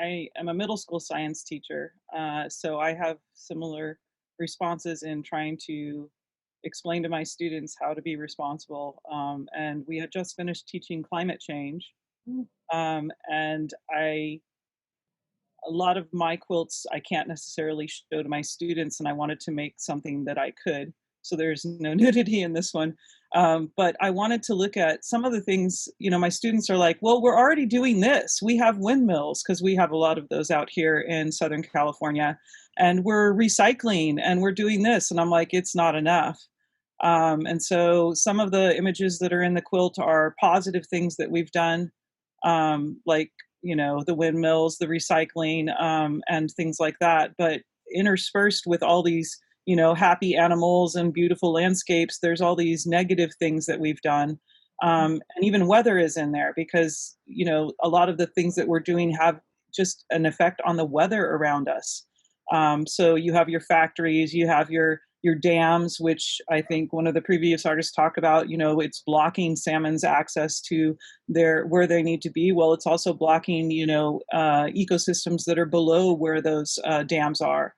I am a middle school science teacher, so I have similar responses in trying to explain to my students how to be responsible. And we had just finished teaching climate change, Mm. and a lot of my quilts I can't necessarily show to my students, and I wanted to make something that I could. So there's no nudity in this one. But I wanted to look at some of the things, my students are like, well, we're already doing this. We have windmills because we have a lot of those out here in Southern California, and we're recycling and we're doing this. And I'm like, it's not enough. And so some of the images that are in the quilt are positive things that we've done, like, the windmills, the recycling, and things like that. But interspersed with all these, happy animals and beautiful landscapes, there's all these negative things that we've done. And even weather is in there because, a lot of the things that we're doing have just an effect on the weather around us. So you have your factories, you have your dams, which I think one of the previous artists talked about, it's blocking salmon's access to their where they need to be. Well, it's also blocking, ecosystems that are below where those dams are.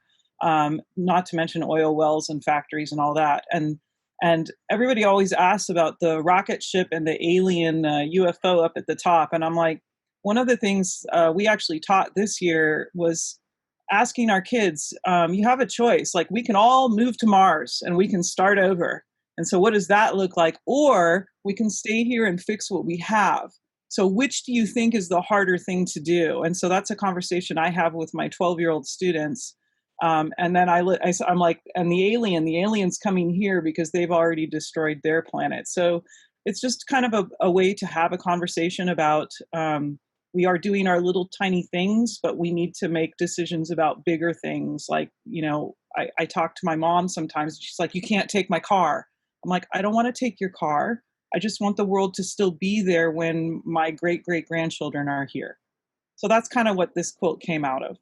Not to mention oil wells and factories and all that. And everybody always asks about the rocket ship and the alien UFO up at the top. And I'm like, one of the things we actually taught this year was asking our kids, you have a choice. Like, we can all move to Mars and we can start over. And so, what does that look like? Or we can stay here and fix what we have. So, which do you think is the harder thing to do? And so, that's a conversation I have with my 12-year-old students. And then I'm like, and the alien's coming here because they've already destroyed their planet. So, it's just kind of a way to have a conversation about we are doing our little tiny things, but we need to make decisions about bigger things. Like, I talk to my mom sometimes. She's like, you can't take my car. I'm like, I don't want to take your car. I just want the world to still be there when my great great grandchildren are here. So that's kind of what this quote came out of.